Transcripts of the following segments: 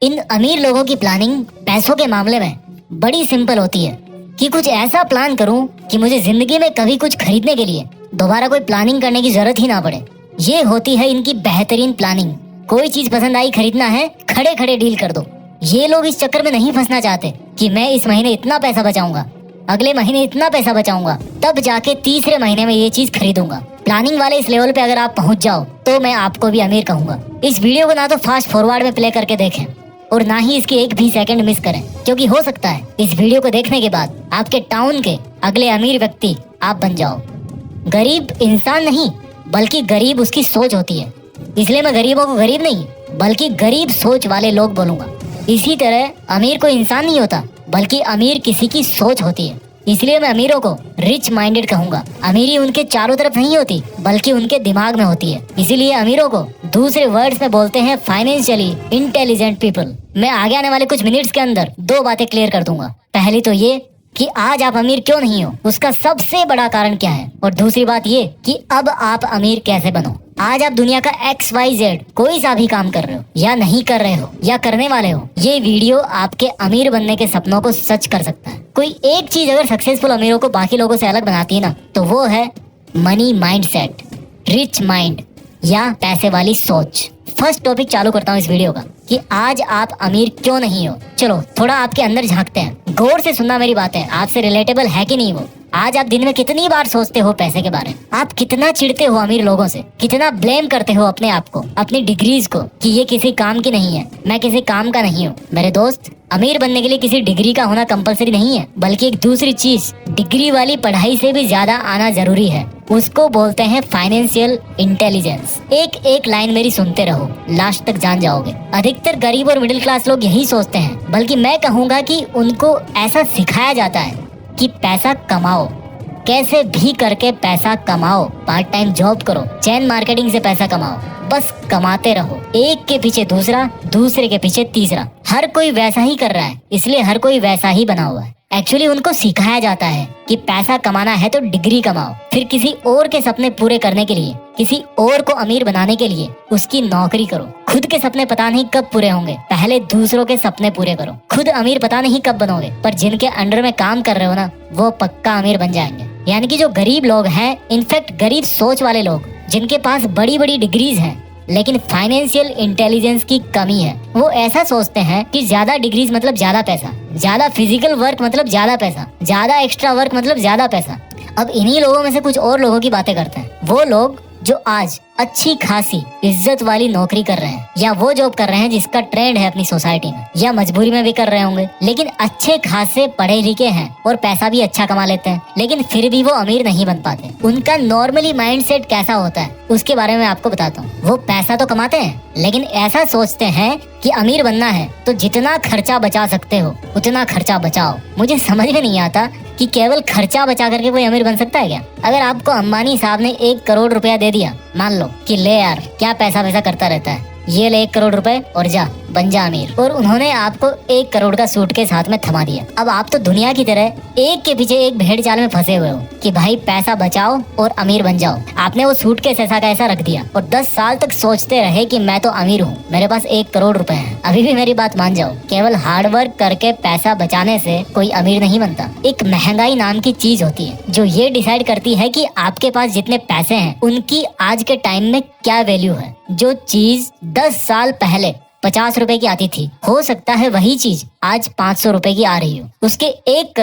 इन अमीर लोगों की प्लानिंग पैसों के मामले में बड़ी सिंपल होती है कि कुछ ऐसा प्लान करूं कि मुझे जिंदगी में कभी कुछ खरीदने के लिए दोबारा कोई प्लानिंग करने की जरूरत ही ना पड़े। ये होती है इनकी बेहतरीन प्लानिंग। कोई चीज पसंद आई, खरीदना है, खड़े खड़े डील कर दो। ये लोग इस चक्कर में नहीं फंसना चाहते कि मैं इस महीने इतना पैसा बचाऊंगा, अगले महीने इतना पैसा बचाऊंगा, तब जाके तीसरे महीने में ये चीज खरीदूंगा। प्लानिंग वाले इस लेवल पे अगर आप पहुंच जाओ तो मैं आपको भी अमीर कहूंगा। इस वीडियो को ना तो फास्ट फॉरवर्ड में प्ले करके देखें और ना ही इसके एक भी सेकंड मिस करें, क्योंकि हो सकता है इस वीडियो को देखने के बाद आपके टाउन के अगले अमीर व्यक्ति आप बन जाओ। गरीब इंसान नहीं बल्कि गरीब उसकी सोच होती है, इसलिए मैं गरीबों को गरीब नहीं बल्कि गरीब सोच वाले लोग बोलूंगा। इसी तरह अमीर कोई इंसान नहीं होता बल्कि अमीर किसी की सोच होती है, इसलिए मैं अमीरों को रिच माइंडेड कहूंगा। अमीरी उनके चारों तरफ नहीं होती बल्कि उनके दिमाग में होती है, इसीलिए अमीरों को दूसरे वर्ड्स में बोलते हैं फाइनेंशियली इंटेलिजेंट पीपल। मैं आगे आने वाले कुछ मिनट्स के अंदर दो बातें क्लियर कर दूंगा। पहली तो ये कि आज आप अमीर क्यों नहीं हो, उसका सबसे बड़ा कारण क्या है, और दूसरी बात ये कि अब आप अमीर कैसे बनो। आज आप दुनिया का XYZ कोई सा भी काम कर रहे हो या नहीं कर रहे हो या करने वाले हो, ये वीडियो आपके अमीर बनने के सपनों को सच कर सकता है। कोई एक चीज अगर सक्सेसफुल अमीरों को बाकी लोगों से अलग बनाती है ना, तो वो है मनी माइंडसेट, रिच माइंड या पैसे वाली सोच। फर्स्ट टॉपिक चालू करता हूँ इस वीडियो का कि आज आप अमीर क्यों नहीं हो। चलो थोड़ा आपके अंदर झांकते हैं, गौर से सुनना मेरी बात है, आपसे रिलेटेबल है कि नहीं वो। आज आप दिन में कितनी बार सोचते हो पैसे के बारे में, आप कितना चिढ़ते हो अमीर लोगों से, कितना ब्लेम करते हो अपने आप को, अपनी डिग्रीज को कि ये किसी काम की नहीं है, मैं किसी काम का नहीं हूँ। मेरे दोस्त, अमीर बनने के लिए किसी डिग्री का होना कंपलसरी नहीं है, बल्कि एक दूसरी चीज डिग्री वाली पढ़ाई से भी ज्यादा आना जरूरी है, उसको बोलते हैं फाइनेंशियल इंटेलिजेंस। एक एक लाइन मेरी सुनते रहो, लास्ट तक जान जाओगे। अधिकतर गरीब और मिडिल क्लास लोग यही सोचते हैं, बल्कि मैं कहूँगा कि उनको ऐसा सिखाया जाता है कि पैसा कमाओ, कैसे भी करके पैसा कमाओ, पार्ट टाइम जॉब करो, चेन मार्केटिंग से पैसा कमाओ, बस कमाते रहो, एक के पीछे दूसरा, दूसरे के पीछे तीसरा। हर कोई वैसा ही कर रहा है, इसलिए हर कोई वैसा ही बना हुआ है। एक्चुअली उनको सिखाया जाता है कि पैसा कमाना है तो डिग्री कमाओ, फिर किसी और के सपने पूरे करने के लिए, किसी और को अमीर बनाने के लिए उसकी नौकरी करो। खुद के सपने पता नहीं कब पूरे होंगे, पहले दूसरों के सपने पूरे करो। खुद अमीर पता नहीं कब बनोगे, पर जिनके अंडर में काम कर रहे हो ना, वो पक्का अमीर बन जाएंगे। यानी कि जो गरीब लोग हैं, इनफैक्ट गरीब सोच वाले लोग, जिनके पास बड़ी बड़ी डिग्रीज हैं लेकिन फाइनेंशियल इंटेलिजेंस की कमी है, वो ऐसा सोचते हैं कि ज्यादा डिग्रीज मतलब ज्यादा पैसा, ज्यादा फिजिकल वर्क मतलब ज्यादा पैसा, ज्यादा एक्स्ट्रा वर्क मतलब ज्यादा पैसा। अब इन्हीं लोगों में से कुछ और लोगों की बातें करते हैं, वो लोग जो आज अच्छी खासी इज्जत वाली नौकरी कर रहे हैं या वो जॉब कर रहे हैं जिसका ट्रेंड है अपनी सोसाइटी में, या मजबूरी में भी कर रहे होंगे, लेकिन अच्छे खासे पढ़े लिखे हैं और पैसा भी अच्छा कमा लेते हैं, लेकिन फिर भी वो अमीर नहीं बन पाते। उनका नॉर्मली माइंडसेट कैसा होता है उसके बारे में आपको बताता हूँ। वो पैसा तो कमाते हैं लेकिन ऐसा सोचते हैं कि अमीर बनना है तो जितना खर्चा बचा सकते हो उतना खर्चा बचाओ। मुझे समझ में नहीं आता कि केवल खर्चा बचा करके कोई अमीर बन सकता है क्या? अगर आपको अंबानी साहब ने 1 करोड़ रुपया दे दिया, मान लो कि ले यार क्या पैसा वैसा करता रहता है, ये ले 1 करोड़ रुपए और जा बन जा अमीर, और उन्होंने आपको 1 करोड़ का सूटकेस हाथ में थमा दिया। अब आप तो दुनिया की तरह एक के पीछे एक भेड़ चाल में फंसे हुए हो कि भाई पैसा बचाओ और अमीर बन जाओ। आपने वो सूटकेस ऐसा का ऐसा रख दिया और 10 साल तक सोचते रहे कि मैं तो अमीर हूँ, मेरे पास 1 करोड़ रुपए हैं। अभी भी मेरी बात मान जाओ, केवल हार्ड वर्क करके पैसा बचाने से कोई अमीर नहीं बनता। एक महंगाई नाम की चीज होती है जो ये डिसाइड करती है कि आपके पास जितने पैसे हैं उनकी आज के टाइम में क्या वैल्यू है। जो चीज 10 साल पहले 50 रुपए की आती थी, हो सकता है वही चीज आज 500 रुपए की आ रही हो। उसके 1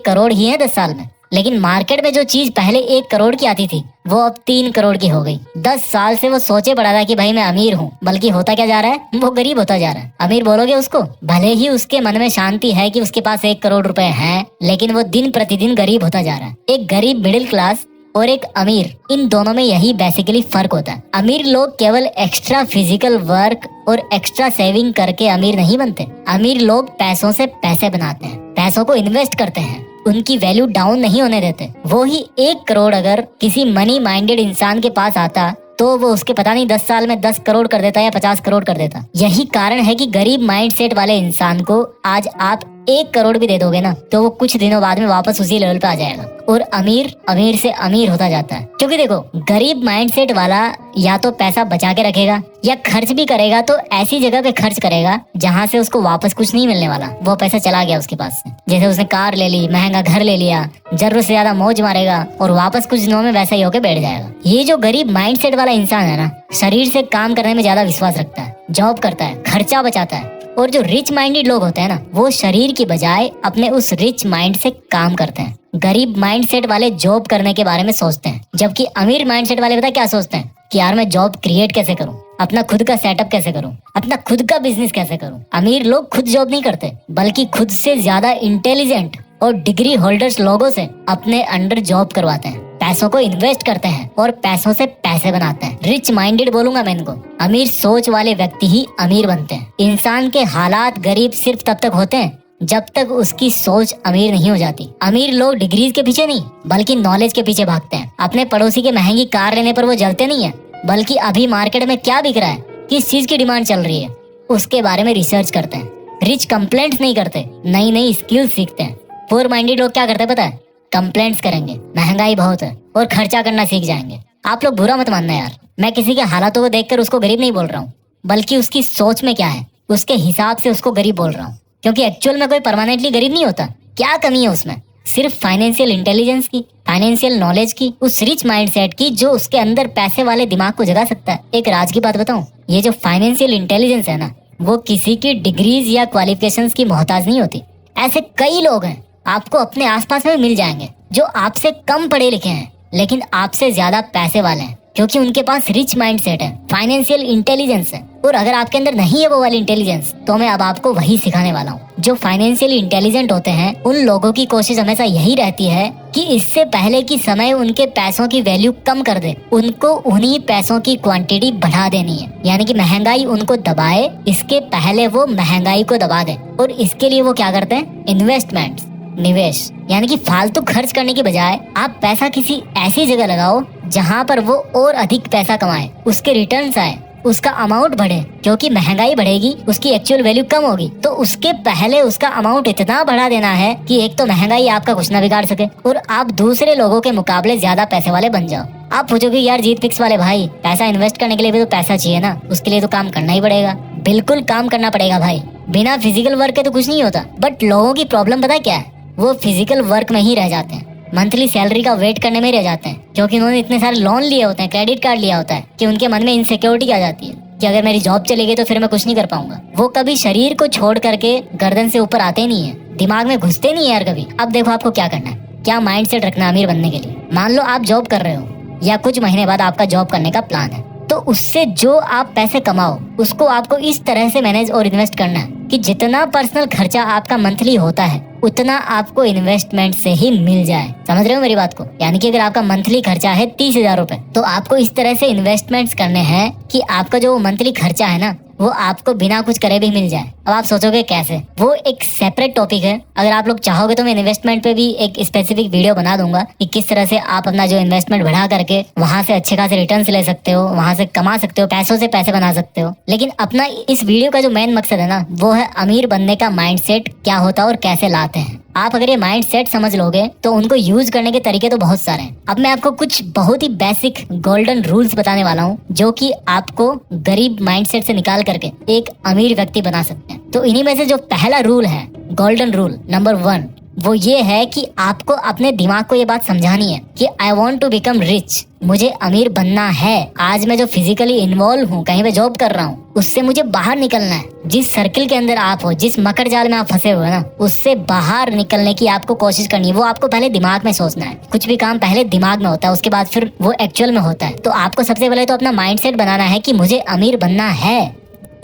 करोड़ ही है 10 साल में, लेकिन मार्केट में जो चीज पहले 1 करोड़ की आती थी वो अब 3 करोड़ की हो गई। 10 साल से वो सोचे पड़ा था कि भाई मैं अमीर हूँ, बल्कि होता क्या जा रहा है, वो गरीब होता जा रहा है। अमीर बोलोगे उसको, भले ही उसके मन में शांति है कि उसके पास 1 करोड़ रुपए हैं, लेकिन वो दिन प्रतिदिन गरीब होता जा रहा है। एक गरीब मिडिल क्लास और एक अमीर, इन दोनों में यही बेसिकली फर्क होता है। अमीर लोग केवल एक्स्ट्रा फिजिकल वर्क और एक्स्ट्रा सेविंग करके अमीर नहीं बनते। अमीर लोग पैसों से पैसे बनाते हैं, पैसों को इन्वेस्ट करते हैं, उनकी वैल्यू डाउन नहीं होने देते। वो ही 1 करोड़ अगर किसी मनी माइंडेड इंसान के पास आता तो वो उसके पता नहीं 10 साल में 10 करोड़ कर देता या 50 करोड़ कर देता। यही कारण है कि गरीब माइंडसेट वाले इंसान को आज आप 1 करोड़ भी दे दोगे ना तो वो कुछ दिनों बाद में वापस उसी लेवल पे आ जाएगा और अमीर से अमीर होता जाता है। क्योंकि देखो, गरीब माइंडसेट वाला या तो पैसा बचा के रखेगा या खर्च भी करेगा तो ऐसी जगह पे खर्च करेगा जहाँ से उसको वापस कुछ नहीं मिलने वाला, वो पैसा चला गया उसके पास से। जैसे उसने कार ले ली, महंगा घर ले लिया, जरूरत से ज्यादा मौज मारेगा और वापस कुछ दिनों में वैसा ही होके बैठ जाएगा। ये जो गरीब माइंडसेट वाला इंसान है ना, शरीर से काम करने में ज्यादा विश्वास रखता है, जॉब करता है, खर्चा बचाता है। और जो रिच माइंडेड लोग होते हैं ना, वो शरीर की बजाय अपने उस रिच माइंड से काम करते हैं। गरीब माइंडसेट वाले जॉब करने के बारे में सोचते हैं, जबकि अमीर माइंडसेट वाले पता क्या सोचते हैं कि यार मैं जॉब क्रिएट कैसे करूं, अपना खुद का सेटअप कैसे करूं, अपना खुद का बिजनेस कैसे करूं। अमीर लोग खुद जॉब नहीं करते, बल्कि खुद से ज्यादा इंटेलिजेंट और डिग्री होल्डर्स लोगों से अपने अंडर जॉब करवाते हैं, पैसों को इन्वेस्ट करते हैं और पैसों से पैसे बनाते हैं। रिच माइंडेड बोलूंगा मैं इनको। अमीर सोच वाले व्यक्ति ही अमीर बनते हैं। इंसान के हालात गरीब सिर्फ तब तक होते हैं जब तक उसकी सोच अमीर नहीं हो जाती। अमीर लोग डिग्रीज के पीछे नहीं, बल्कि नॉलेज के पीछे भागते हैं। अपने पड़ोसी की महंगी कार लेने पर वो जलते नहीं है, बल्कि अभी मार्केट में क्या बिक रहा है, किस चीज की डिमांड चल रही है, उसके बारे में रिसर्च करते हैं। रिच कंप्लेंट्स नहीं करते, नई नई स्किल सीखते हैं। पुअर माइंडेड लोग क्या करते हैं पता है? कंप्लेंट्स करेंगे, महंगाई बहुत है, और खर्चा करना सीख जाएंगे। आप लोग बुरा मत मानना यार, मैं किसी के हालातों को देखकर उसको गरीब नहीं बोल रहा हूँ, बल्कि उसकी सोच में क्या है उसके हिसाब से उसको गरीब बोल रहा हूँ। क्योंकि एक्चुअल में कोई परमानेंटली गरीब नहीं होता। क्या कमी है उसमें? सिर्फ फाइनेंशियल इंटेलिजेंस की, फाइनेंशियल नॉलेज की, उस रिच माइंडसेट की जो उसके अंदर पैसे वाले दिमाग को जगा सकता है। एक राज की बात बताऊं, ये जो फाइनेंशियल इंटेलिजेंस है ना, वो किसी की डिग्रीज या क्वालिफिकेशंस की मोहताज नहीं होती। ऐसे कई लोग हैं, आपको अपने आसपास में मिल जाएंगे, जो आपसे कम पढ़े लिखे हैं लेकिन आपसे ज्यादा पैसे वाले हैं, क्योंकि उनके पास रिच माइंडसेट है, फाइनेंशियल इंटेलिजेंस है। और अगर आपके अंदर नहीं है वो वाली इंटेलिजेंस, तो मैं अब आपको वही सिखाने वाला हूँ। जो फाइनेंशियली इंटेलिजेंट होते हैं, उन लोगों की कोशिश हमेशा यही रहती है कि इससे पहले कि समय उनके पैसों की वैल्यू कम कर दे, उनको उन्हीं पैसों की क्वांटिटी बढ़ा देनी है। यानी कि महंगाई उनको दबाए, इसके पहले वो महंगाई को दबा दे। और इसके लिए वो क्या करते हैं? इन्वेस्टमेंट, निवेश। यानी कि फालतू खर्च करने की बजाय आप पैसा किसी ऐसी जगह लगाओ जहाँ पर वो और अधिक पैसा कमाए, उसके रिटर्न्स आए, उसका अमाउंट बढ़े। क्योंकि महंगाई बढ़ेगी, उसकी एक्चुअल वैल्यू कम होगी, तो उसके पहले उसका अमाउंट इतना बढ़ा देना है कि एक तो महंगाई आपका कुछ ना बिगाड़ सके और आप दूसरे लोगों के मुकाबले ज्यादा पैसे वाले बन जाओ। आप पूछोगे यार जीत फिक्स वाले भाई, पैसा इन्वेस्ट करने के लिए भी तो पैसा चाहिए ना, उसके लिए तो काम करना ही पड़ेगा। बिल्कुल काम करना पड़ेगा भाई, बिना फिजिकल वर्क के तो कुछ नहीं होता। बट लोगों की प्रॉब्लम पता क्या है? वो फिजिकल वर्क में ही रह जाते हैं, मंथली सैलरी का वेट करने में रह जाते हैं, क्योंकि उन्होंने इतने सारे लोन लिए होते हैं, क्रेडिट कार्ड लिया होता है, कि उनके मन में इनसिक्योरिटी आ जाती है कि अगर मेरी जॉब चली गई तो फिर मैं कुछ नहीं कर पाऊंगा। वो कभी शरीर को छोड़ करके गर्दन से ऊपर आते नहीं है, दिमाग में घुसते नहीं है यार कभी। अब देखो आपको क्या करना है, क्या माइंडसेट रखना अमीर बनने के लिए। मान लो आप जॉब कर रहे हो या कुछ महीने बाद आपका जॉब करने का प्लान है, तो उससे जो आप पैसे कमाओ उसको आपको इस तरह से मैनेज और इन्वेस्ट करना है कि जितना पर्सनल खर्चा आपका मंथली होता है उतना आपको इन्वेस्टमेंट से ही मिल जाए। समझ रहे हो मेरी बात को? यानी कि अगर आपका मंथली खर्चा है 30,000 रुपए, तो आपको इस तरह से इन्वेस्टमेंट्स करने हैं कि आपका जो मंथली खर्चा है ना, वो आपको बिना कुछ करे भी मिल जाए। अब आप सोचोगे कैसे? वो एक सेपरेट टॉपिक है। अगर आप लोग चाहोगे तो मैं इन्वेस्टमेंट पे भी एक स्पेसिफिक वीडियो बना दूंगा कि किस तरह से आप अपना जो इन्वेस्टमेंट बढ़ा करके वहां से अच्छे खासे रिटर्न्स ले सकते हो, वहां से कमा सकते हो, पैसों से पैसे बना सकते हो। लेकिन अपना इस वीडियो का जो मेन मकसद है ना, वो है अमीर बनने का माइंडसेट क्या होता है और कैसे लाते हैं। आप अगर ये माइंडसेट समझ लोगे तो उनको यूज करने के तरीके तो बहुत सारे हैं। अब मैं आपको कुछ बहुत ही बेसिक गोल्डन रूल्स बताने वाला हूँ, जो कि आपको गरीब माइंडसेट से निकाल करके एक अमीर व्यक्ति बना सकते हैं। तो इन्हीं में से जो पहला रूल है, गोल्डन रूल नंबर 1, वो ये है कि आपको अपने दिमाग को ये बात समझानी है कि I want to become rich, मुझे अमीर बनना है। आज मैं जो फिजिकली इन्वॉल्व हूँ, कहीं पे जॉब कर रहा हूँ, उससे मुझे बाहर निकलना है। जिस सर्किल के अंदर आप हो, जिस मकर जाल में आप फंसे हुए ना, उससे बाहर निकलने की आपको कोशिश करनी है। वो आपको पहले दिमाग में सोचना है। कुछ भी काम पहले दिमाग में होता है, उसके बाद फिर वो एक्चुअल में होता है। तो आपको सबसे पहले तो अपना माइंडसेट बनाना है कि मुझे अमीर बनना है।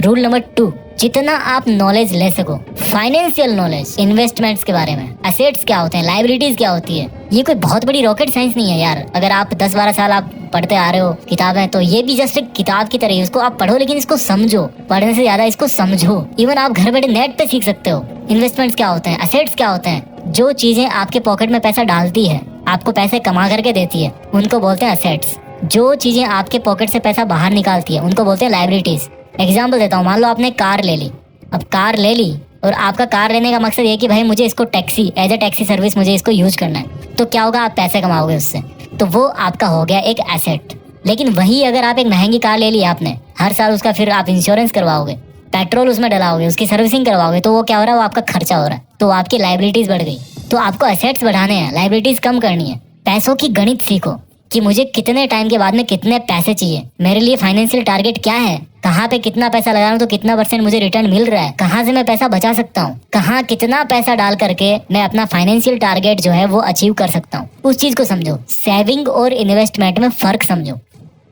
रूल नंबर 2, जितना आप नॉलेज ले सको, फाइनेंशियल नॉलेज, इन्वेस्टमेंट्स के बारे में, एसेट्स क्या होते हैं, लायबिलिटीज क्या होती है, ये कोई बहुत बड़ी रॉकेट साइंस नहीं है यार। अगर आप 10-12 साल आप पढ़ते आ रहे हो किताबें, तो ये भी जस्ट एक किताब की तरह है। इसको आप पढ़ो, लेकिन इसको समझो। पढ़ने से ज्यादा इसको समझो। इवन आप घर बैठे नेट पे सीख सकते हो इन्वेस्टमेंट्स क्या होते हैं, एसेट्स क्या होते हैं। जो चीजें आपके पॉकेट में पैसा डालती है, आपको पैसे कमा करके देती है, उनको बोलते हैं एसेट्स। जो चीजें आपके पॉकेट से पैसा बाहर निकालती है, उनको बोलते हैं लायबिलिटीज। एग्जाम्पल देता हूँ, मान लो आपने कार ले ली। अब कार ले ली और आपका कार लेने का मकसद ये कि भाई मुझे इसको taxi, as a taxi service मुझे इसको यूज करना है। तो क्या होगा? आप पैसे कमाओगे उससे, तो वो आपका हो गया एक एसेट। लेकिन वही अगर आप एक महंगी कार ले ली आपने, हर साल उसका फिर आप इंश्योरेंस करवाओगे, पेट्रोल उसमें डलाओगे, उसकी सर्विसिंग करवाओगे, तो वो क्या हो रहा है, वो आपका खर्चा हो रहा है, तो आपकी लाइबिलिटीज बढ़ गई। तो आपको एसेट्स बढ़ाने हैं, लाइबिलिटीज कम करनी है। पैसों की गणित सीखो कि मुझे कितने टाइम के बाद में कितने पैसे चाहिए, मेरे लिए फाइनेंशियल टारगेट क्या है, कहाँ पे कितना पैसा लगा रहा हूँ तो कितना % मुझे रिटर्न मिल रहा है, कहाँ से मैं पैसा बचा सकता हूँ, कहाँ कितना पैसा डाल करके मैं अपना फाइनेंशियल टारगेट जो है वो अचीव कर सकता हूँ। उस चीज को समझो, सेविंग और इन्वेस्टमेंट में फर्क समझो।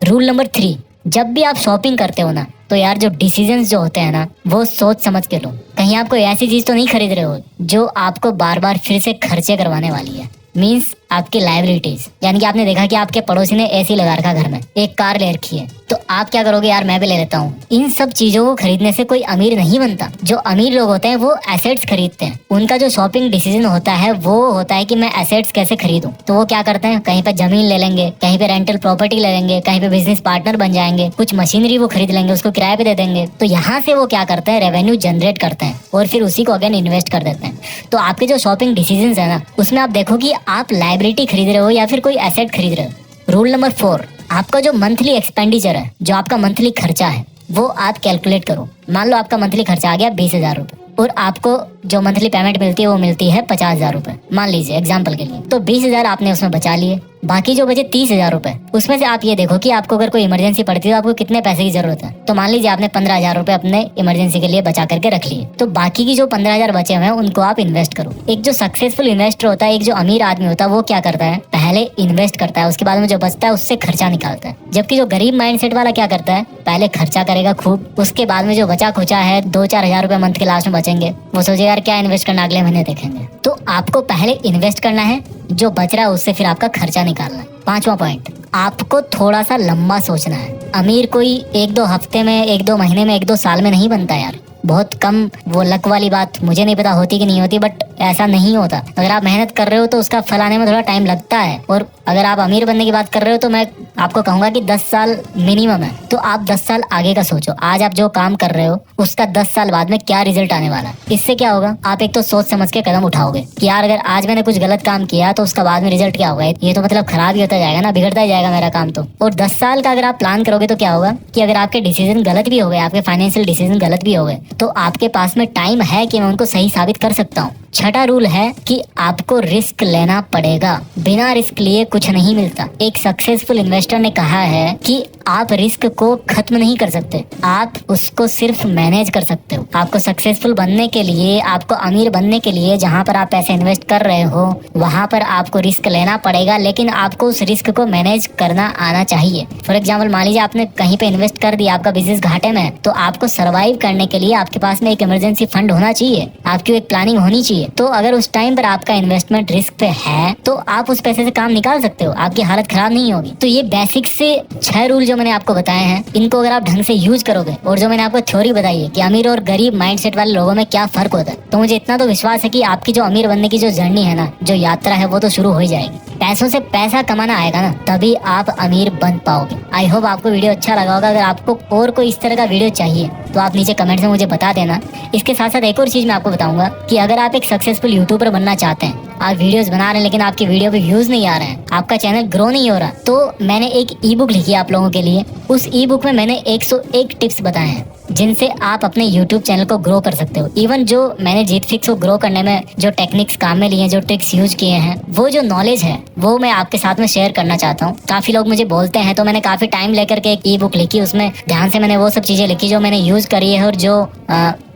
रूल नंबर 3, जब भी आप शॉपिंग करते हो ना, तो यार जो डिसीजंस जो होते हैं ना, वो सोच समझ के लो। कहीं आप कोई ऐसी चीज तो नहीं खरीद रहे हो जो आपको बार बार फिर से खर्चे करवाने वाली है। मीन्स आपकी लाइबिलिटीज, यानी कि आपने देखा कि आपके पड़ोसी ने एसी लगा रखा घर में, एक कार ले रखी है, तो आप क्या करोगे, यार मैं भी ले लेता हूँ। इन सब चीजों को खरीदने से कोई अमीर नहीं बनता। जो अमीर लोग होते हैं वो एसेट्स खरीदते हैं। उनका जो शॉपिंग डिसीजन होता है वो होता है कि मैं एसेट्स कैसे खरीदूं। तो वो क्या करते हैं, कहीं पे जमीन ले लेंगे, कहीं पे रेंटल प्रॉपर्टी ले लेंगे, कहीं पे बिजनेस पार्टनर बन जाएंगे, कुछ मशीनरी वो खरीद लेंगे, उसको किराए पे दे देंगे। तो यहाँ से वो क्या करते हैं, रेवेन्यू जनरेट करते हैं और फिर उसी को अगेन इन्वेस्ट कर देते हैं। तो आपके जो शॉपिंग डिसीजन है ना, उसमें आप देखो कि आप लाइबिलिटी खरीद रहे हो या फिर कोई एसेट खरीद रहे हो। रूल नंबर 4, आपका जो मंथली एक्सपेंडिचर है, जो आपका मंथली खर्चा है, वो आप कैलकुलेट करो। मान लो आपका मंथली खर्चा आ गया 20,000 रुपए और आपको जो मंथली पेमेंट मिलती है वो मिलती है 50,000 रुपए, मान लीजिए एग्जाम्पल के लिए। तो 20,000 आपने उसमें बचा लिए, बाकी जो बचे 30,000 रुपए, उसमें से आप ये देखो कि आपको अगर कोई इमरजेंसी पड़ती है तो आपको कितने पैसे की जरूरत है। तो मान लीजिए आपने 15,000 रुपए अपने इमरजेंसी के लिए बचा करके रख लिए, तो बाकी की जो 15,000 बचे हुए हैं उनको आप इन्वेस्ट करो। एक जो सक्सेसफुल इन्वेस्टर होता है, एक जो अमीर आदमी होता है, वो क्या करता है, पहले इन्वेस्ट करता है, उसके बाद में जो बचता है उससे खर्चा निकालता है। जबकि जो गरीब माइंडसेट वाला क्या करता है, पहले खर्चा करेगा खूब, उसके बाद में जो बचा खुचा है 2-4 हजार रुपए मंथ के लास्ट में बचेंगे, वो सोचेगा यार क्या इन्वेस्ट करना, अगले महीने देखेंगे। तो आपको पहले इन्वेस्ट करना है, जो बच रहा है उससे फिर आपका खर्चा निकालना है। 5वां पॉइंट, आपको थोड़ा सा लंबा सोचना है। अमीर कोई 1-2 हफ्ते में, 1-2 महीने में, 1-2 साल में नहीं बनता यार। बहुत कम, वो लक वाली बात मुझे नहीं पता होती कि नहीं होती, बट ऐसा नहीं होता। अगर आप मेहनत कर रहे हो तो उसका फल आने में थोड़ा टाइम लगता है। और अगर आप अमीर बनने की बात कर रहे हो तो मैं आपको कहूंगा कि 10 साल मिनिमम है। तो आप 10 साल आगे का सोचो, आज आप जो काम कर रहे हो उसका 10 साल बाद में क्या रिजल्ट आने वाला है। इससे क्या होगा, आप एक तो सोच समझ के कदम उठाओगे कि यार अगर आज मैंने कुछ गलत काम किया तो उसका बाद में रिजल्ट क्या होगा, ये तो मतलब खराब ही होता जाएगा ना, बिगड़ता ही जाएगा मेरा काम तो। और 10 साल का अगर आप प्लान करोगे तो क्या होगा कि अगर आपके डिसीजन गलत भी हो गए, आपके फाइनेंशियल डिसीजन गलत भी हो गए, तो आपके पास में टाइम है कि मैं उनको सही साबित कर सकता हूँ। 6ठा रूल है कि आपको रिस्क लेना पड़ेगा, बिना रिस्क लिए कुछ नहीं मिलता। एक सक्सेसफुल इन्वेस्टर ने कहा है कि आप रिस्क को खत्म नहीं कर सकते, आप उसको सिर्फ मैनेज कर सकते हो। आपको सक्सेसफुल बनने के लिए, आपको अमीर बनने के लिए, जहाँ पर आप पैसे इन्वेस्ट कर रहे हो वहां पर आपको रिस्क लेना पड़ेगा, लेकिन आपको उस रिस्क को मैनेज करना आना चाहिए। फॉर एग्जाम्पल, मान लीजिए आपने कहीं पे इन्वेस्ट कर दिया, आपका बिजनेस घाटे में है, तो आपको सर्वाइव करने के लिए आपके पास में एक इमरजेंसी फंड होना चाहिए, आपकी एक प्लानिंग होनी चाहिए। तो अगर उस टाइम पर आपका इन्वेस्टमेंट रिस्क पे है तो आप उस पैसे से काम निकाल सकते हो, आपकी हालत खराब नहीं होगी। तो ये बेसिक से 6 रूल जो मैंने आपको बताए हैं, इनको अगर आप ढंग से यूज करोगे, और जो मैंने आपको थ्योरी बताई है कि अमीर और गरीब माइंडसेट वाले लोगों में क्या फर्क होता है, तो मुझे इतना तो विश्वास है कि आपकी जो अमीर बनने की जो जर्नी है ना, जो यात्रा है, वो तो शुरू हो ही जाएगी। पैसों से पैसा कमाना आएगा ना, तभी आप अमीर बन पाओगे। आई होप आपको वीडियो अच्छा लगा होगा। अगर आपको और कोई इस तरह का वीडियो चाहिए तो आप नीचे कमेंट्स में मुझे बता देना। इसके साथ साथ एक और चीज मैं आपको बताऊंगा कि अगर आप एक सक्सेसफुल यूट्यूबर बनना चाहते हैं, आप वीडियोस बना रहे हैं लेकिन आपकी वीडियो पे व्यूज नहीं आ रहे हैं, आपका चैनल ग्रो नहीं हो रहा, तो मैंने एक ई बुक लिखी है आप लोगों के लिए। उस ई बुक में मैंने 101 टिप्स बताए हैं जिनसे आप अपने YouTube चैनल को ग्रो कर सकते हो। इवन जो मैंने जीतफिक्स को ग्रो करने में जो टेक्निक्स काम में लिए हैं, जो ट्रिक्स यूज किए हैं, वो जो नॉलेज है वो मैं आपके साथ में शेयर करना चाहता हूँ। काफी लोग मुझे बोलते हैं, तो मैंने काफी टाइम लेकर के एक ई बुक लिखी, उसमें ध्यान से मैंने वो सब चीजें लिखी जो मैंने यूज करी है, और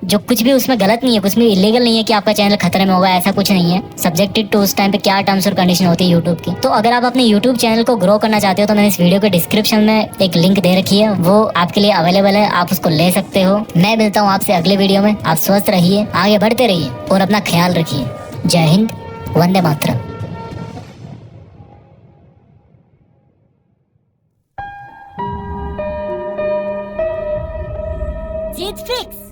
जो कुछ भी उसमें गलत नहीं है, कुछ भी इलीगल नहीं है कि आपका चैनल खतरे में होगा, ऐसा कुछ नहीं है। सब्जेक्टेड टू उस टाइम पे क्या टर्म्स और कंडीशन होती है यूट्यूब की। तो अगर आप अपने यूट्यूब चैनल को ग्रो करना चाहते हो तो मैंने इस वीडियो के डिस्क्रिप्शन में एक लिंक दे रखी है, वो आपके लिए अवेलेबल है, आप उसको ले सकते हो। मैं मिलता हूँ आपसे अगले वीडियो में। आप स्वस्थ रहिए, आगे बढ़ते रहिए और अपना ख्याल रखिए। जय हिंद, वंदे मातरम। जीत फिक्स।